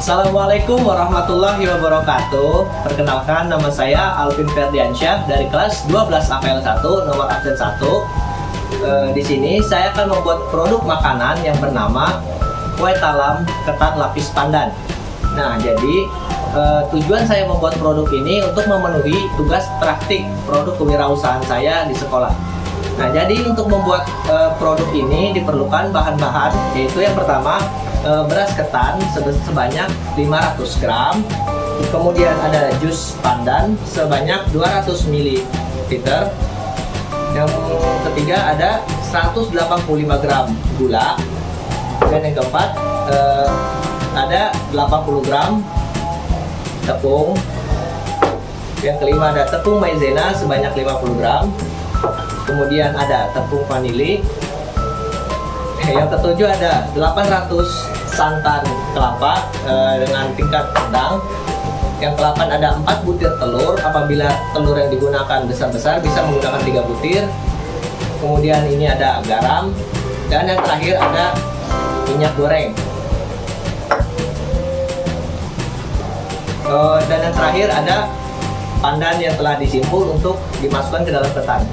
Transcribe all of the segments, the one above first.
Assalamualaikum warahmatullahi wabarakatuh. Perkenalkan, nama saya Alvin Ferdiansyah dari kelas 12 APL 1 nomor absen 1. Di sini saya akan membuat produk makanan yang bernama kue talam ketan lapis pandan. Nah, jadi tujuan saya membuat produk ini untuk memenuhi tugas praktik produk kewirausahaan saya di sekolah. Nah, jadi untuk membuat produk ini diperlukan bahan-bahan, yaitu yang pertama beras ketan sebanyak 500 gram, kemudian ada jus pandan sebanyak 200 ml, yang ketiga ada 185 gram gula, dan yang keempat ada 80 gram tepung, yang kelima ada tepung maizena sebanyak 50 gram, kemudian ada tepung vanili, yang ketujuh ada 800 santan kelapa dengan tingkat sedang, yang ke-8 ada 4 butir telur, apabila telur yang digunakan besar-besar bisa menggunakan 3 butir, kemudian ini ada garam, dan yang terakhir ada minyak goreng, dan yang terakhir ada pandan yang telah disimpul untuk dimasukkan ke dalam ketan.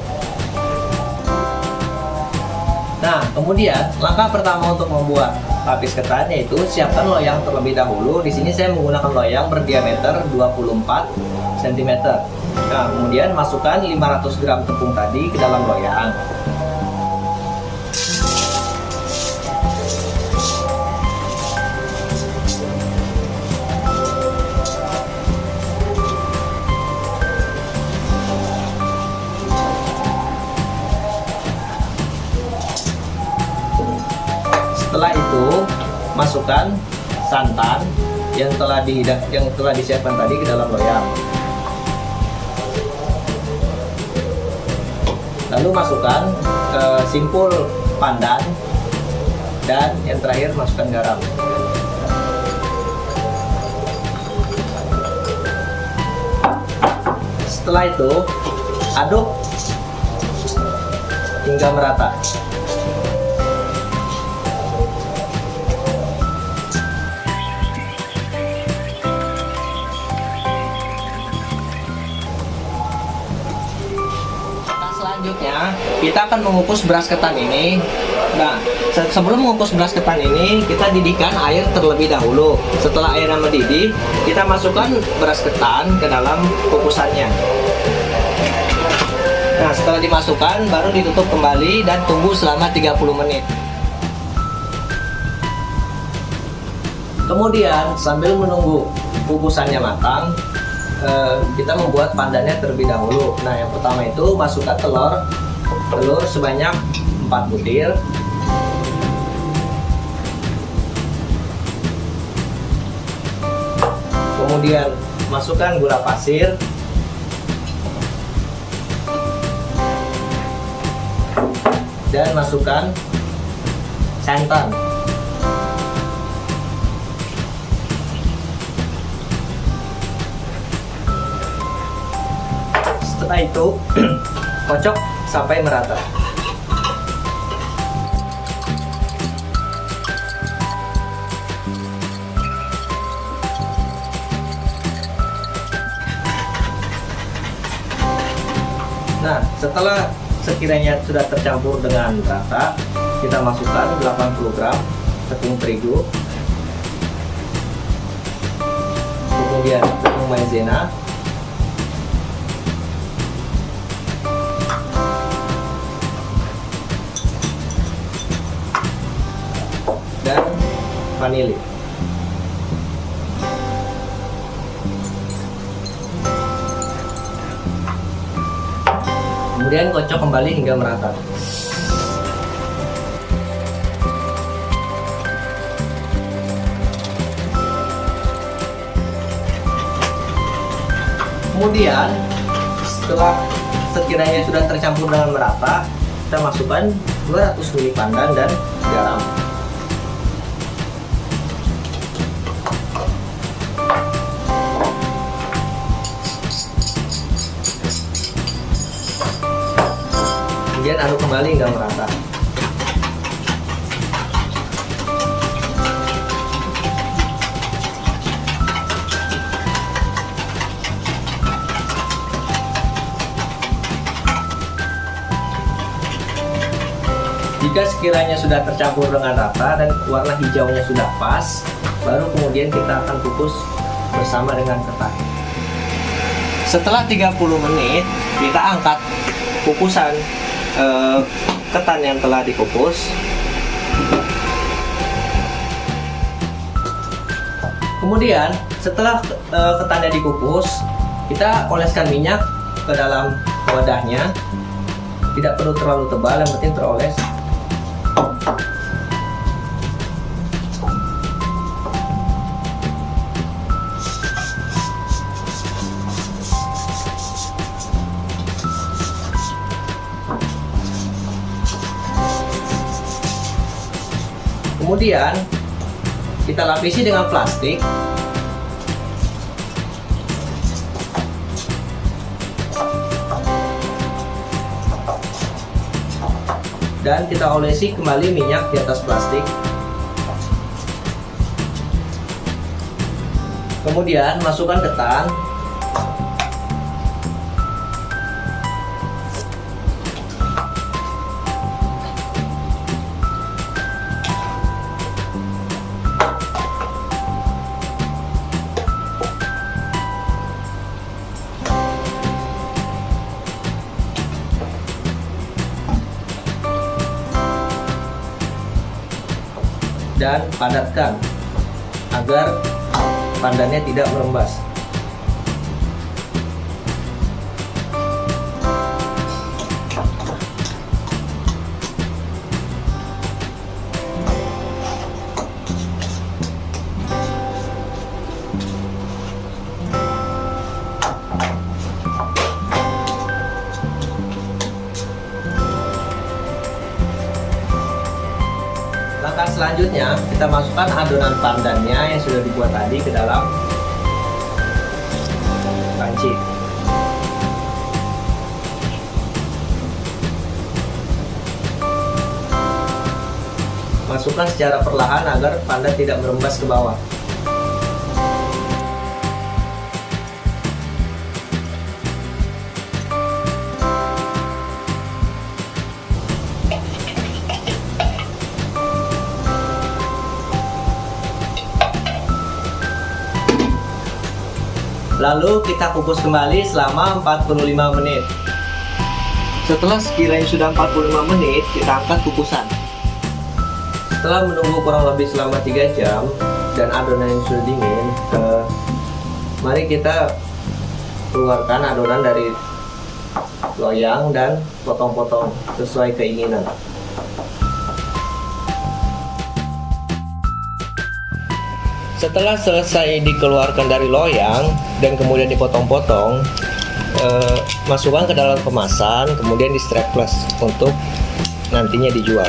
Nah, kemudian langkah pertama untuk membuat lapis ketan yaitu siapkan loyang terlebih dahulu. Di sini saya menggunakan loyang berdiameter 24 cm. Nah, kemudian masukkan 500 gram tepung tadi ke dalam loyang. Setelah itu masukkan santan yang telah disiapkan tadi ke dalam loyang. Lalu masukkan simpul pandan, dan yang terakhir masukkan garam. Setelah itu aduk hingga merata. Selanjutnya kita akan mengukus beras ketan ini. Nah, sebelum mengukus beras ketan ini kita didihkan air terlebih dahulu. Setelah airnya mendidih, kita masukkan beras ketan ke dalam kukusannya. Nah, setelah dimasukkan baru ditutup kembali dan tunggu selama 30 menit. Kemudian sambil menunggu kukusannya matang, kita membuat pandannya terlebih dahulu. Nah, yang pertama itu masukkan telur sebanyak 4 butir, kemudian masukkan gula pasir, dan masukkan santan. Setelah itu kocok sampai merata. Nah, setelah sekiranya sudah tercampur dengan rata, kita masukkan 80 gram tepung terigu, kemudian tepung maizena, dan vanili. Kemudian kocok kembali hingga merata. Kemudian setelah sekiranya sudah tercampur dengan merata, kita masukkan 200 ml pandan dan garam. Kemudian aduk kembali hingga merata. Jika sekiranya sudah tercampur dengan rata dan warna hijaunya sudah pas, baru kemudian kita akan kukus bersama dengan ketan. Setelah 30 menit, kita angkat kukusan ketan yang telah dikukus. Kemudian setelah ketannya dikukus, kita oleskan minyak ke dalam wadahnya. Tidak perlu terlalu tebal, yang penting teroles. Kemudian kita lapisi dengan plastik. Dan kita olesi kembali minyak di atas plastik. Kemudian masukkan ketan. Dan padatkan agar pandannya tidak merembas. Langkah selanjutnya, kita masukkan adonan pandannya yang sudah dibuat tadi ke dalam panci. Masukkan secara perlahan agar pandan tidak merembas ke bawah. Lalu kita kukus kembali selama 45 menit. Setelah sekiranya sudah 45 menit, kita angkat kukusan. Setelah menunggu kurang lebih selama 3 jam dan adonan yang sudah dingin, mari kita keluarkan adonan dari loyang dan potong-potong sesuai keinginan. Setelah selesai dikeluarkan dari loyang dan kemudian dipotong-potong, masukkan ke dalam kemasan, kemudian di strap plus untuk nantinya dijual.